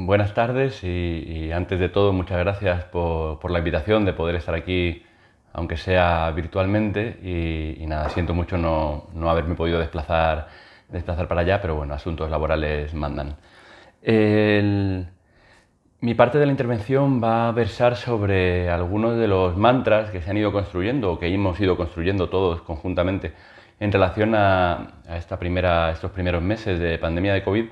Buenas tardes y antes de todo muchas gracias por la invitación de poder estar aquí, aunque sea virtualmente, y nada, siento mucho no haberme podido desplazar para allá, pero bueno, asuntos laborales mandan. El- Mi parte de la intervención va a versar sobre algunos de los mantras que se han ido construyendo o que hemos ido construyendo todos conjuntamente en relación a estos primeros meses de pandemia de COVID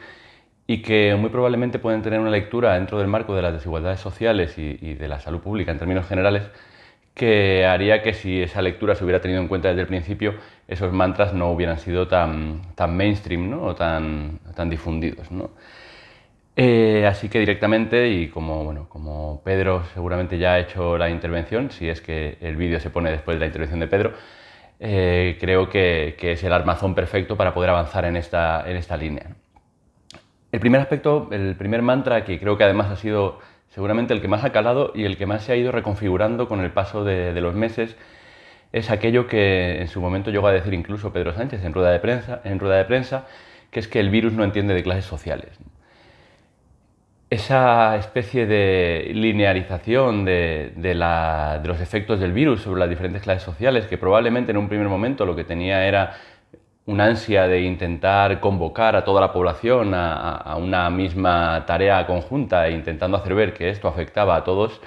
y que muy probablemente pueden tener una lectura dentro del marco de las desigualdades sociales y de la salud pública en términos generales, que haría que si esa lectura se hubiera tenido en cuenta desde el principio, esos mantras no hubieran sido tan mainstream, ¿no? O tan difundidos, ¿no? Así que directamente, y como Pedro seguramente ya ha hecho la intervención, si es que el vídeo se pone después de la intervención de Pedro, creo que es el armazón perfecto para poder avanzar en esta línea. El primer aspecto, el primer mantra, que creo que además ha sido seguramente el que más ha calado y el que más se ha ido reconfigurando con el paso de los meses, es aquello que en su momento llegó a decir incluso Pedro Sánchez en rueda de prensa, que es que el virus no entiende de clases sociales. Esa especie de linearización de los efectos del virus sobre las diferentes clases sociales, que probablemente en un primer momento lo que tenía era una ansia de intentar convocar a toda la población a una misma tarea conjunta e intentando hacer ver que esto afectaba a todos,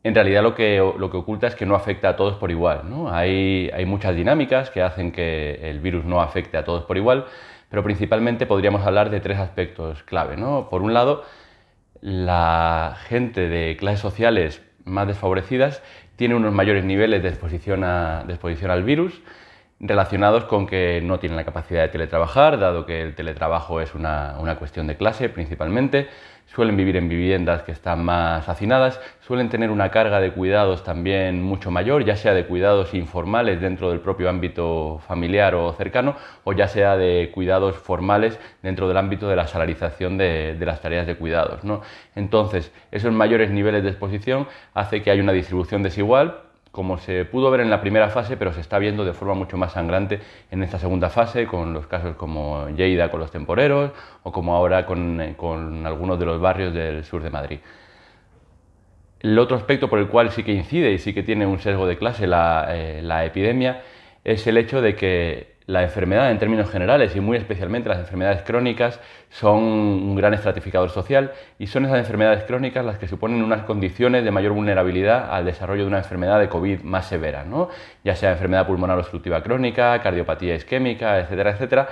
en realidad lo que oculta es que no afecta a todos por igual, ¿no? Hay muchas dinámicas que hacen que el virus no afecte a todos por igual, pero principalmente podríamos hablar de tres aspectos clave, ¿no? Por un lado, la gente de clases sociales más desfavorecidas tiene unos mayores niveles de exposición al virus, relacionados con que no tienen la capacidad de teletrabajar, dado que el teletrabajo es una cuestión de clase principalmente, suelen vivir en viviendas que están más hacinadas, suelen tener una carga de cuidados también mucho mayor, ya sea de cuidados informales dentro del propio ámbito familiar o cercano, o ya sea de cuidados formales dentro del ámbito de la salarización de las tareas de cuidados, ¿no? Entonces, esos mayores niveles de exposición hace que haya una distribución desigual, como se pudo ver en la primera fase, pero se está viendo de forma mucho más sangrante en esta segunda fase, con los casos como Lleida con los temporeros o como ahora con algunos de los barrios del sur de Madrid. El otro aspecto por el cual sí que incide y sí que tiene un sesgo de clase la epidemia es el hecho de que la enfermedad en términos generales y muy especialmente las enfermedades crónicas son un gran estratificador social y son esas enfermedades crónicas las que suponen unas condiciones de mayor vulnerabilidad al desarrollo de una enfermedad de COVID más severa, ¿no? Ya sea enfermedad pulmonar obstructiva crónica, cardiopatía isquémica, etcétera, etcétera.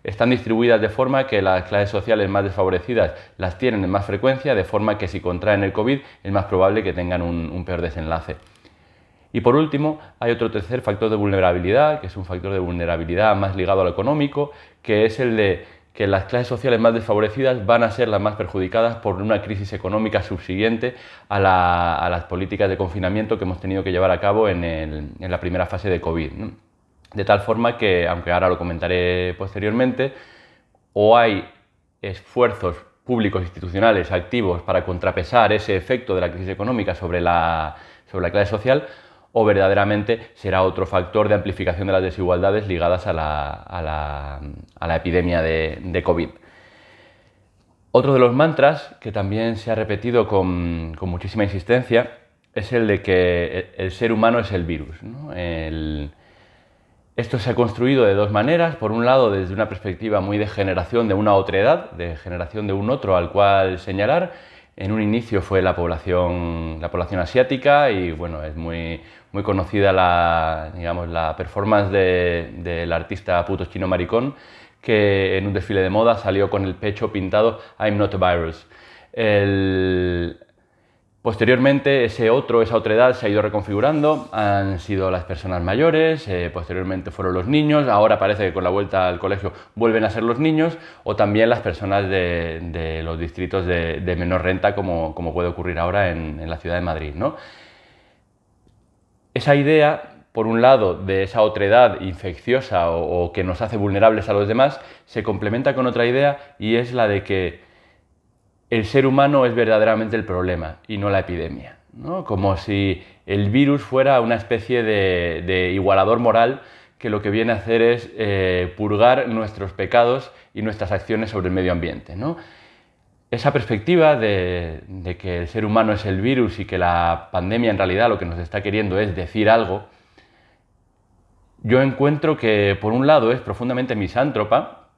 Están distribuidas de forma que las clases sociales más desfavorecidas las tienen en más frecuencia, de forma que si contraen el COVID es más probable que tengan un peor desenlace. Y por último, hay otro tercer factor de vulnerabilidad, que es un factor de vulnerabilidad más ligado a lo económico, que es el de que las clases sociales más desfavorecidas van a ser las más perjudicadas por una crisis económica subsiguiente a las políticas de confinamiento que hemos tenido que llevar a cabo en la primera fase de COVID, ¿no? De tal forma que, aunque ahora lo comentaré posteriormente, o hay esfuerzos públicos institucionales activos para contrapesar ese efecto de la crisis económica sobre la clase social, o verdaderamente será otro factor de amplificación de las desigualdades ligadas a la epidemia de COVID. Otro de los mantras que también se ha repetido con muchísima insistencia es el de que el ser humano es el virus, ¿no? Esto se ha construido de dos maneras. Por un lado, desde una perspectiva muy de generación de una otredad, de generación de un otro al cual señalar. En un inicio fue la población asiática y bueno, es muy conocida la performance del artista puto chino maricón, que en un desfile de moda salió con el pecho pintado I'm not a virus. Posteriormente, esa otredad se ha ido reconfigurando, han sido las personas mayores, posteriormente fueron los niños, ahora parece que con la vuelta al colegio vuelven a ser los niños, o también las personas de los distritos de menor renta, como puede ocurrir ahora en la ciudad de Madrid, ¿no? Esa idea, por un lado, de esa otredad infecciosa o que nos hace vulnerables a los demás, se complementa con otra idea y es la de que el ser humano es verdaderamente el problema y no la epidemia, ¿no? Como si el virus fuera una especie de igualador moral que lo que viene a hacer es purgar nuestros pecados y nuestras acciones sobre el medio ambiente, ¿no? esa perspectiva de que el ser humano es el virus y que la pandemia en realidad lo que nos está queriendo es decir algo, yo encuentro que por un lado es profundamente misántropa,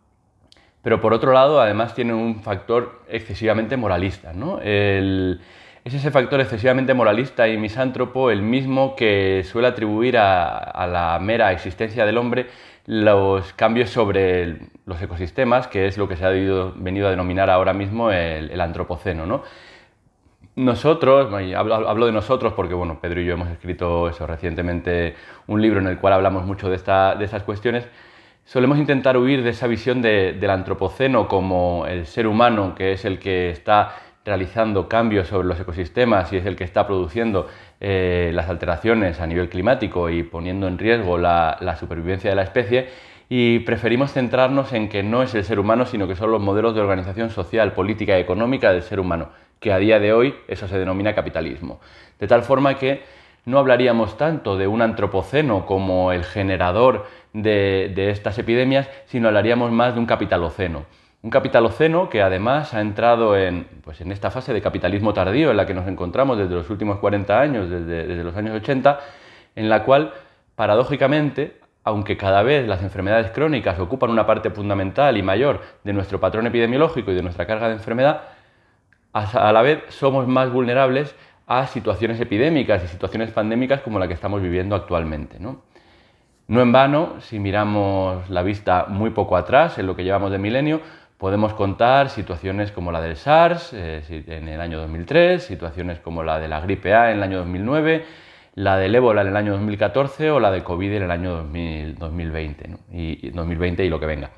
pero por otro lado además tiene un factor excesivamente moralista, ¿no? Es ese factor excesivamente moralista y misántropo el mismo que suele atribuir a la mera existencia del hombre los cambios sobre los ecosistemas, que es lo que se ha venido a denominar ahora mismo el antropoceno, ¿no? Nosotros, hablo de nosotros porque bueno, Pedro y yo hemos escrito eso recientemente, un libro en el cual hablamos mucho de esas cuestiones. Solemos intentar huir de esa visión del antropoceno como el ser humano, que es el que está realizando cambios sobre los ecosistemas y es el que está produciendo las alteraciones a nivel climático y poniendo en riesgo la supervivencia de la especie, y preferimos centrarnos en que no es el ser humano, sino que son los modelos de organización social, política y económica del ser humano, que a día de hoy eso se denomina capitalismo. De tal forma que no hablaríamos tanto de un antropoceno como el generador de estas epidemias, sino hablaríamos más de un capitaloceno. Un capitaloceno que además ha entrado en esta fase de capitalismo tardío en la que nos encontramos desde los últimos 40 años, desde los años 80, en la cual, paradójicamente, aunque cada vez las enfermedades crónicas ocupan una parte fundamental y mayor de nuestro patrón epidemiológico y de nuestra carga de enfermedad, a la vez somos más vulnerables a situaciones epidémicas y situaciones pandémicas como la que estamos viviendo actualmente, ¿no? No en vano, si miramos la vista muy poco atrás, en lo que llevamos de milenio, podemos contar situaciones como la del SARS en el año 2003, situaciones como la de la gripe A en el año 2009, la del ébola en el año 2014 o la de COVID en el año 2020, ¿no? y 2020 y lo que venga.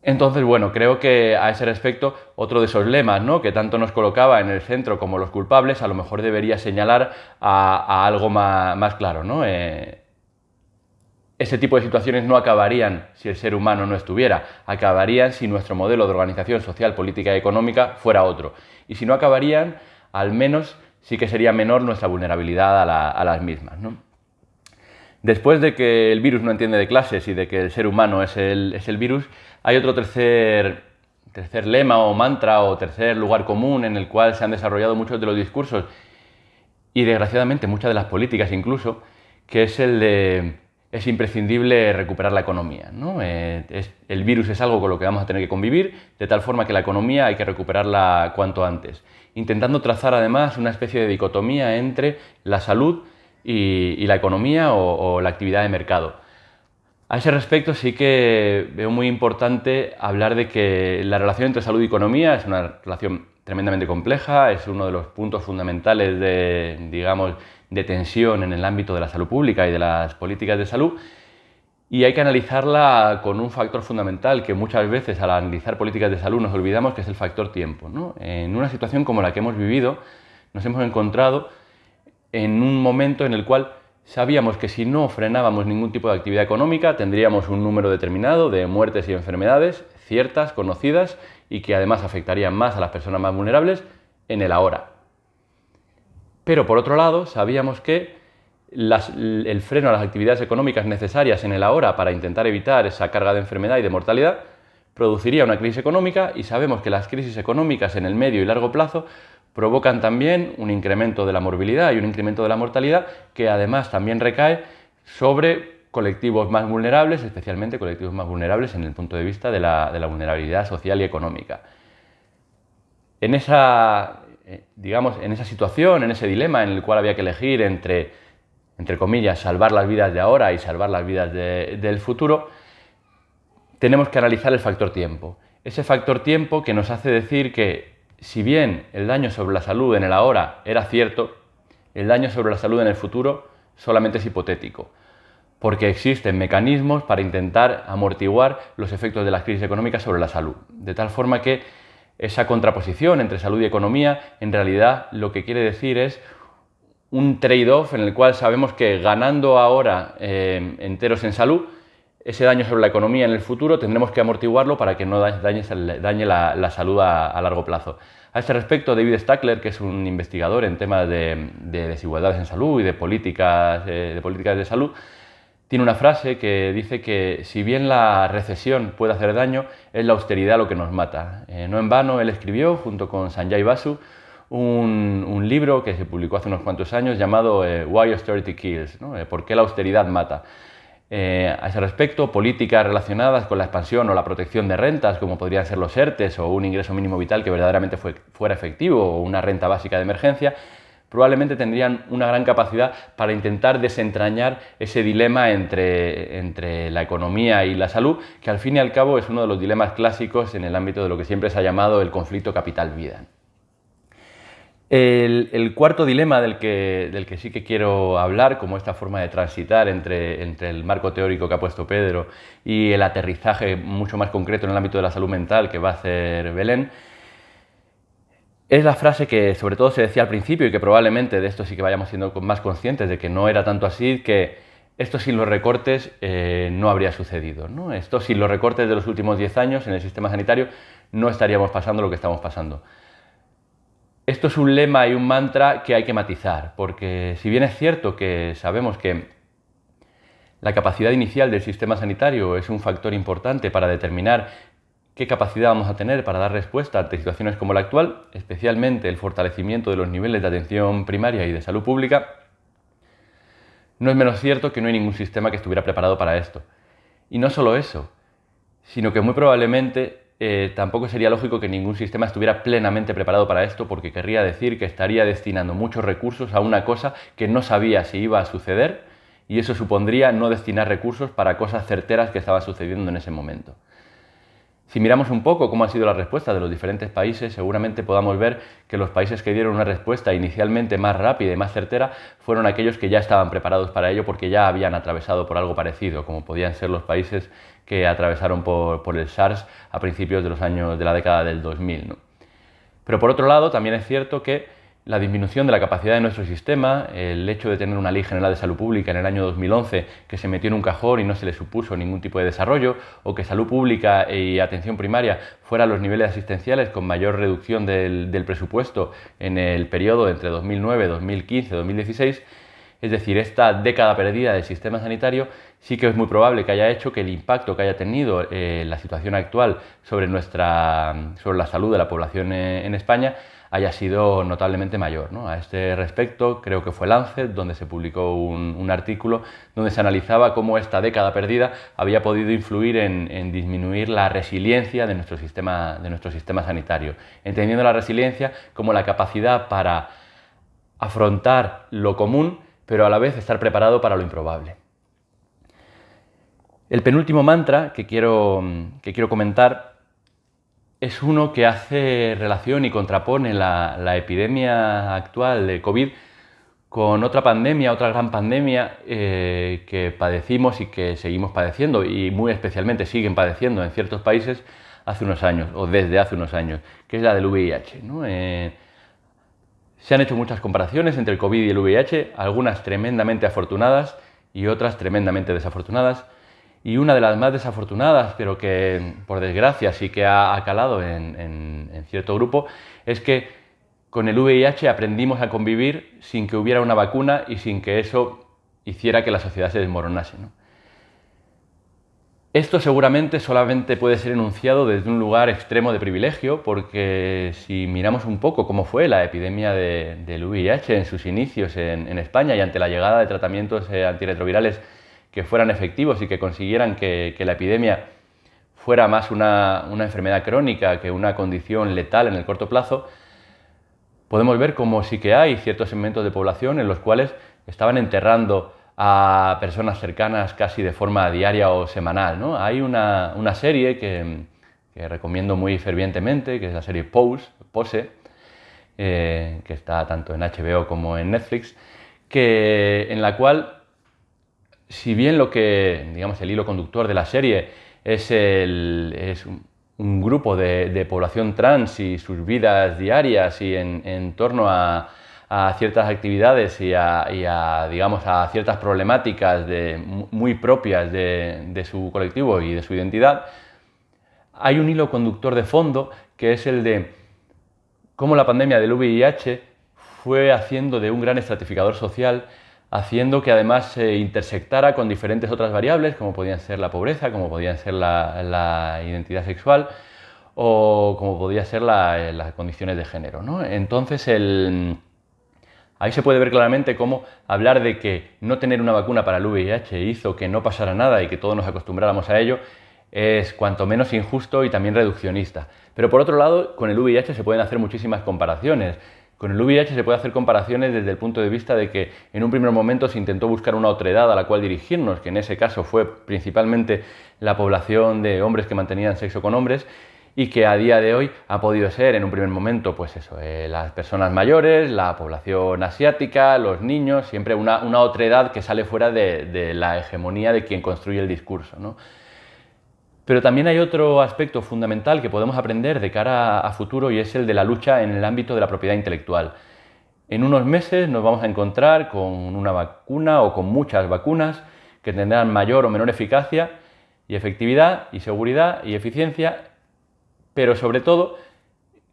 Entonces, bueno, creo que a ese respecto, otro de esos lemas, ¿no?, que tanto nos colocaba en el centro como los culpables, a lo mejor debería señalar a algo más claro, ¿no? Ese tipo de situaciones no acabarían si el ser humano no estuviera, acabarían si nuestro modelo de organización social, política y económica fuera otro. Y si no acabarían, al menos sí que sería menor nuestra vulnerabilidad a las mismas, ¿no? Después de que el virus no entiende de clases y de que el ser humano es el virus, hay otro tercer lema o mantra o tercer lugar común en el cual se han desarrollado muchos de los discursos y desgraciadamente muchas de las políticas incluso, que es el de es imprescindible recuperar la economía, ¿no? El virus es algo con lo que vamos a tener que convivir, de tal forma que la economía hay que recuperarla cuanto antes, intentando trazar además una especie de dicotomía entre la salud y la economía o la actividad de mercado. A ese respecto sí que veo muy importante hablar de que la relación entre salud y economía es una relación tremendamente compleja, es uno de los puntos fundamentales de tensión en el ámbito de la salud pública y de las políticas de salud, y hay que analizarla con un factor fundamental que muchas veces al analizar políticas de salud nos olvidamos, que es el factor tiempo, ¿no? En una situación como la que hemos vivido nos hemos encontrado en un momento en el cual sabíamos que si no frenábamos ningún tipo de actividad económica tendríamos un número determinado de muertes y enfermedades ciertas, conocidas y que además afectarían más a las personas más vulnerables en el ahora. Pero por otro lado sabíamos que el freno a las actividades económicas necesarias en el ahora para intentar evitar esa carga de enfermedad y de mortalidad produciría una crisis económica, y sabemos que las crisis económicas en el medio y largo plazo provocan también un incremento de la morbilidad y un incremento de la mortalidad que además también recae sobre colectivos más vulnerables, especialmente colectivos más vulnerables en el punto de vista de la vulnerabilidad social y económica. En esa situación, en ese dilema en el cual había que elegir entre comillas, salvar las vidas de ahora y salvar las vidas del futuro, tenemos que analizar el factor tiempo. Ese factor tiempo que nos hace decir que si bien el daño sobre la salud en el ahora era cierto, el daño sobre la salud en el futuro solamente es hipotético, porque existen mecanismos para intentar amortiguar los efectos de las crisis económicas sobre la salud. De tal forma que esa contraposición entre salud y economía, en realidad lo que quiere decir es un trade-off en el cual sabemos que ganando ahora enteros en salud, ese daño sobre la economía en el futuro tendremos que amortiguarlo para que no dañe la salud a largo plazo. A este respecto, David Stackler, que es un investigador en temas de desigualdades en salud y de políticas de salud, tiene una frase que dice que si bien la recesión puede hacer daño, es la austeridad lo que nos mata. No en vano él escribió, junto con Sanjay Basu, un libro que se publicó hace unos cuantos años llamado Why Austerity Kills, ¿no? ¿Por qué la austeridad mata? A ese respecto, políticas relacionadas con la expansión o la protección de rentas, como podrían ser los ERTEs o un ingreso mínimo vital que verdaderamente fuera efectivo o una renta básica de emergencia, probablemente tendrían una gran capacidad para intentar desentrañar ese dilema entre la economía y la salud, que al fin y al cabo es uno de los dilemas clásicos en el ámbito de lo que siempre se ha llamado el conflicto capital-vida. El cuarto dilema del que sí que quiero hablar, como esta forma de transitar entre el marco teórico que ha puesto Pedro y el aterrizaje mucho más concreto en el ámbito de la salud mental que va a hacer Belén, es la frase que sobre todo se decía al principio y que probablemente de esto sí que vayamos siendo más conscientes de que no era tanto así, que esto sin los recortes no habría sucedido, ¿no? Esto sin los recortes de los últimos 10 años en el sistema sanitario no estaríamos pasando lo que estamos pasando. Esto es un lema y un mantra que hay que matizar, porque si bien es cierto que sabemos que la capacidad inicial del sistema sanitario es un factor importante para determinar qué capacidad vamos a tener para dar respuesta ante situaciones como la actual, especialmente el fortalecimiento de los niveles de atención primaria y de salud pública, no es menos cierto que no hay ningún sistema que estuviera preparado para esto. Y no solo eso, sino que muy probablemente tampoco sería lógico que ningún sistema estuviera plenamente preparado para esto, porque querría decir que estaría destinando muchos recursos a una cosa que no sabía si iba a suceder, y eso supondría no destinar recursos para cosas certeras que estaban sucediendo en ese momento. Si miramos un poco cómo ha sido la respuesta de los diferentes países, seguramente podamos ver que los países que dieron una respuesta inicialmente más rápida y más certera fueron aquellos que ya estaban preparados para ello porque ya habían atravesado por algo parecido, como podían ser los países que atravesaron por el SARS a principios de la década del 2000, ¿no? Pero por otro lado, también es cierto que la disminución de la capacidad de nuestro sistema, el hecho de tener una Ley General de Salud Pública en el año 2011 que se metió en un cajón y no se le supuso ningún tipo de desarrollo, o que salud pública y atención primaria fueran los niveles asistenciales con mayor reducción del presupuesto en el periodo entre 2009, 2015, 2016, es decir, esta década perdida del sistema sanitario, sí que es muy probable que haya hecho que el impacto que haya tenido la situación actual sobre la salud de la población en España haya sido notablemente mayor, ¿no? A este respecto, creo que fue Lancet, donde se publicó un artículo donde se analizaba cómo esta década perdida había podido influir en disminuir la resiliencia de nuestro sistema sanitario, entendiendo la resiliencia como la capacidad para afrontar lo común, pero a la vez estar preparado para lo improbable. El penúltimo mantra que quiero comentar es uno que hace relación y contrapone la epidemia actual de COVID con otra pandemia, otra gran pandemia que padecimos y que seguimos padeciendo, y muy especialmente siguen padeciendo en ciertos países hace unos años, o desde hace unos años, que es la del VIH, ¿no? Se han hecho muchas comparaciones entre el COVID y el VIH, algunas tremendamente afortunadas y otras tremendamente desafortunadas. Y una de las más desafortunadas, pero que por desgracia sí que ha calado en cierto grupo, es que con el VIH aprendimos a convivir sin que hubiera una vacuna y sin que eso hiciera que la sociedad se desmoronase, ¿no? Esto seguramente solamente puede ser enunciado desde un lugar extremo de privilegio, porque si miramos un poco cómo fue la epidemia del VIH en sus inicios en España y ante la llegada de tratamientos antirretrovirales que fueran efectivos y que consiguieran que la epidemia fuera más una enfermedad crónica que una condición letal en el corto plazo, podemos ver cómo sí que hay ciertos segmentos de población en los cuales estaban enterrando a personas cercanas casi de forma diaria o semanal, ¿no? Hay una serie que recomiendo muy fervientemente, que es la serie Pose, que está tanto en HBO como en Netflix, en la cual, si bien el hilo conductor de la serie es un grupo de población trans y sus vidas diarias y en torno a ciertas actividades y a ciertas problemáticas muy propias de su colectivo y de su identidad, hay un hilo conductor de fondo que es el de cómo la pandemia del VIH fue haciendo de un gran estratificador social haciendo que además se intersectara con diferentes otras variables, como podían ser la pobreza, como podían ser la identidad sexual o como podían ser las condiciones de género, ¿no? Entonces, ahí se puede ver claramente cómo hablar de que no tener una vacuna para el VIH hizo que no pasara nada y que todos nos acostumbráramos a ello es cuanto menos injusto y también reduccionista. Pero por otro lado, con el VIH se pueden hacer muchísimas comparaciones. Con el VIH se puede hacer comparaciones desde el punto de vista de que en un primer momento se intentó buscar una otredad a la cual dirigirnos, que en ese caso fue principalmente la población de hombres que mantenían sexo con hombres, y que a día de hoy ha podido ser en un primer momento pues eso, las personas mayores, la población asiática, los niños, siempre una otredad que sale fuera de la hegemonía de quien construye el discurso, ¿no? Pero también hay otro aspecto fundamental que podemos aprender de cara a futuro y es el de la lucha en el ámbito de la propiedad intelectual. En unos meses nos vamos a encontrar con una vacuna o con muchas vacunas que tendrán mayor o menor eficacia y efectividad y seguridad y eficiencia, pero sobre todo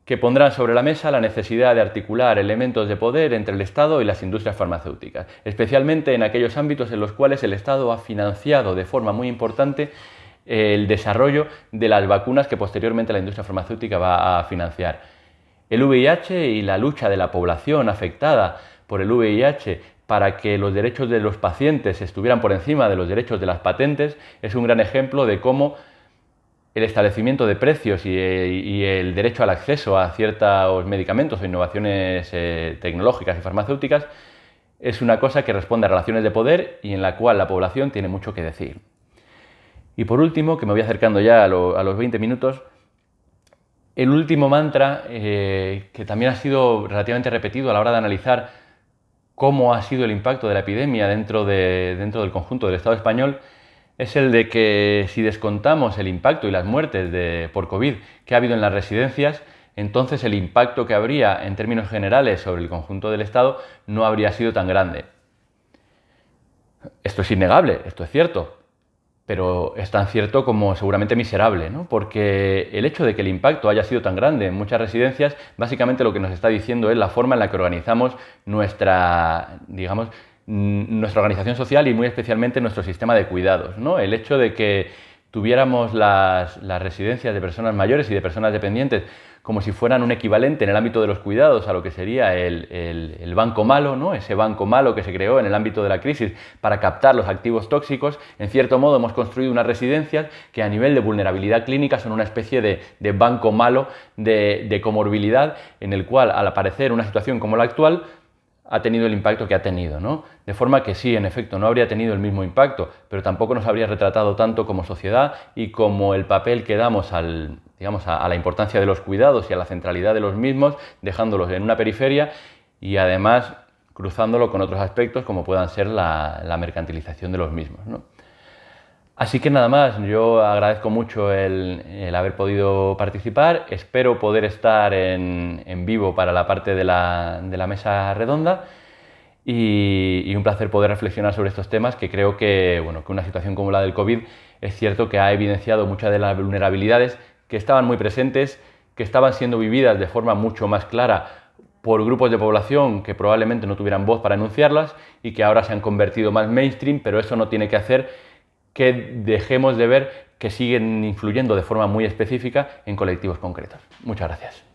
que pondrán sobre la mesa la necesidad de articular elementos de poder entre el Estado y las industrias farmacéuticas, especialmente en aquellos ámbitos en los cuales el Estado ha financiado de forma muy importante el desarrollo de las vacunas que posteriormente la industria farmacéutica va a financiar. El VIH y la lucha de la población afectada por el VIH para que los derechos de los pacientes estuvieran por encima de los derechos de las patentes es un gran ejemplo de cómo el establecimiento de precios y el derecho al acceso a ciertos medicamentos o innovaciones tecnológicas y farmacéuticas es una cosa que responde a relaciones de poder y en la cual la población tiene mucho que decir. Y por último, que me voy acercando ya a los 20 minutos, el último mantra, que también ha sido relativamente repetido a la hora de analizar cómo ha sido el impacto de la epidemia dentro del conjunto del Estado español, es el de que si descontamos el impacto y las muertes por COVID que ha habido en las residencias, entonces el impacto que habría en términos generales sobre el conjunto del Estado no habría sido tan grande. Esto es innegable, esto es cierto, pero es tan cierto como seguramente miserable, ¿no? Porque el hecho de que el impacto haya sido tan grande en muchas residencias, básicamente lo que nos está diciendo es la forma en la que organizamos nuestra organización social y muy especialmente nuestro sistema de cuidados, ¿no? El hecho de que tuviéramos las residencias de personas mayores y de personas dependientes como si fueran un equivalente en el ámbito de los cuidados a lo que sería el banco malo, ¿no? Ese banco malo que se creó en el ámbito de la crisis para captar los activos tóxicos. En cierto modo hemos construido unas residencias que a nivel de vulnerabilidad clínica son una especie de banco malo de comorbilidad en el cual al aparecer una situación como la actual ha tenido el impacto que ha tenido, ¿no? De forma que sí, en efecto, no habría tenido el mismo impacto, pero tampoco nos habría retratado tanto como sociedad y como el papel que damos a la importancia de los cuidados y a la centralidad de los mismos, dejándolos en una periferia y además cruzándolo con otros aspectos como puedan ser la mercantilización de los mismos, ¿no? Así que nada más, yo agradezco mucho el haber podido participar, espero poder estar en vivo para la parte de la mesa redonda y un placer poder reflexionar sobre estos temas que creo que una situación como la del COVID es cierto que ha evidenciado muchas de las vulnerabilidades que estaban muy presentes, que estaban siendo vividas de forma mucho más clara por grupos de población que probablemente no tuvieran voz para enunciarlas y que ahora se han convertido más mainstream, pero eso no tiene que hacer que dejemos de ver que siguen influyendo de forma muy específica en colectivos concretos. Muchas gracias.